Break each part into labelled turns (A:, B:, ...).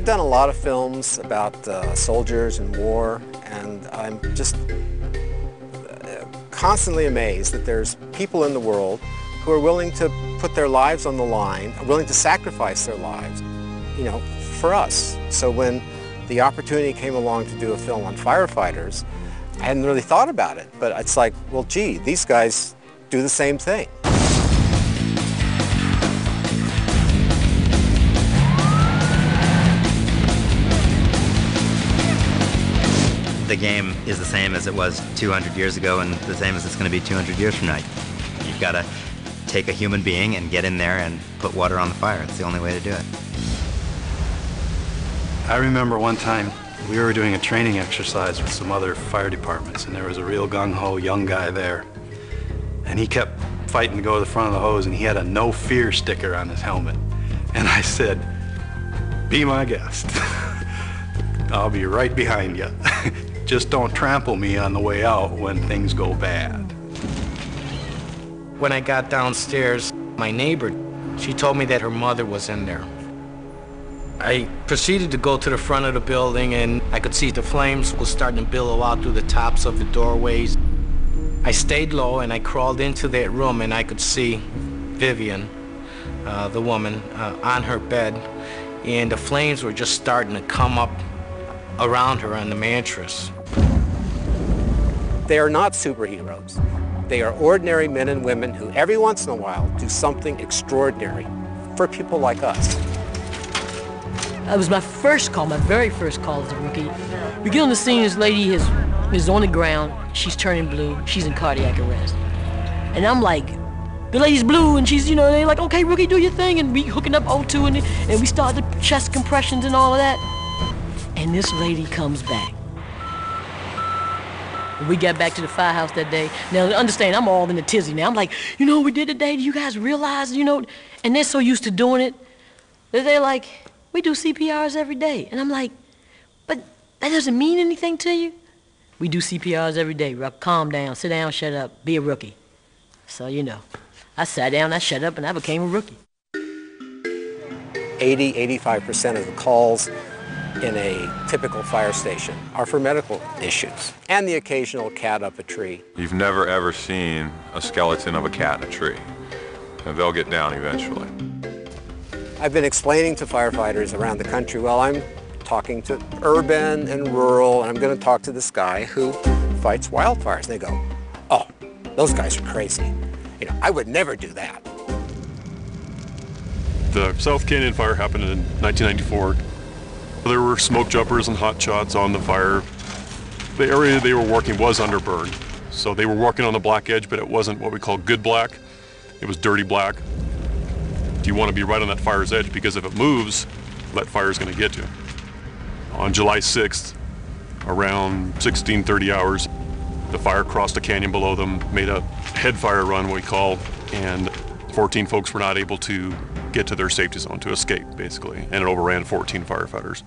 A: I've done a lot of films about soldiers and war, and I'm just constantly amazed that there's people in the world who are willing to put their lives on the line, willing to sacrifice their lives, you know, for us. So when the opportunity came along to do a film on firefighters, I hadn't really thought about it, but it's like, well, gee, these guys do the same thing.
B: The game is the same as it was 200 years ago and the same as it's going to be 200 years from now. You've got to take a human being and get in there and put water on the fire. It's the only way to do it.
C: I remember one time we were doing a training exercise with some other fire departments, and there was a real gung-ho young guy there. And he kept fighting to go to the front of the hose, and he had a no fear sticker on his helmet. And I said, "Be my guest. I'll be right behind you. Just don't trample me on the way out when things go bad."
D: When I got downstairs, my neighbor, she told me that her mother was in there. I proceeded to go to the front of the building, and I could see the flames was starting to billow out through the tops of the doorways. I stayed low and I crawled into that room, and I could see Vivian, the woman, on her bed, and the flames were just starting to come up around her on the mattress.
A: They are not superheroes. They are ordinary men and women who every once in a while do something extraordinary for people like us.
E: It was my first call, my very first call as a rookie. We get on the scene, this lady is on the ground, she's turning blue, she's in cardiac arrest. And I'm like, the lady's blue, and she's, you know, they're like, okay, rookie, do your thing, and we hooking up O2, and we start the chest compressions and all of that. And this lady comes back. We got back to the firehouse that day. Now, understand, I'm all in a tizzy now. I'm like, you know what we did today? Do you guys realize, you know? And they're so used to doing it that they're like, we do CPRs every day. And I'm like, but that doesn't mean anything to you? We do CPRs every day. Calm down, sit down, shut up, be a rookie. So, you know, I sat down, I shut up, and I became a rookie.
A: 80–85% of the calls in a typical fire station are for medical issues, and the occasional cat up a tree.
F: You've never ever seen a skeleton of a cat in a tree, and they'll get down eventually.
A: I've been explaining to firefighters around the country, well, I'm talking to urban and rural, and I'm going to talk to this guy who fights wildfires. And they go, oh, those guys are crazy. You know, I would never do that.
G: The South Canyon fire happened in 1994. There were smoke jumpers and hot shots on the fire. The area they were working was underburned. So they were working on the black edge, but it wasn't what we call good black. It was dirty black. You want to be right on that fire's edge, because if it moves, that fire's going to get you. On July 6th, around 16:30 hours, the fire crossed a canyon below them, made a head fire run, what we call, and 14 folks were not able to get to their safety zone, to escape, basically, and it overran 14 firefighters.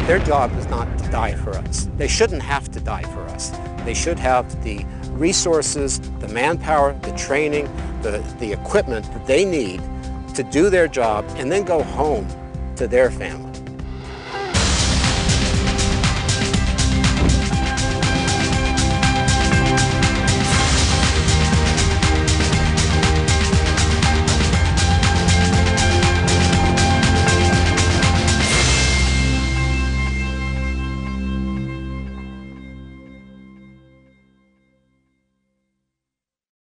A: Their job is not to die for us. They shouldn't have to die for us. They should have the resources, the manpower, the training, the equipment that they need to do their job and then go home to their family.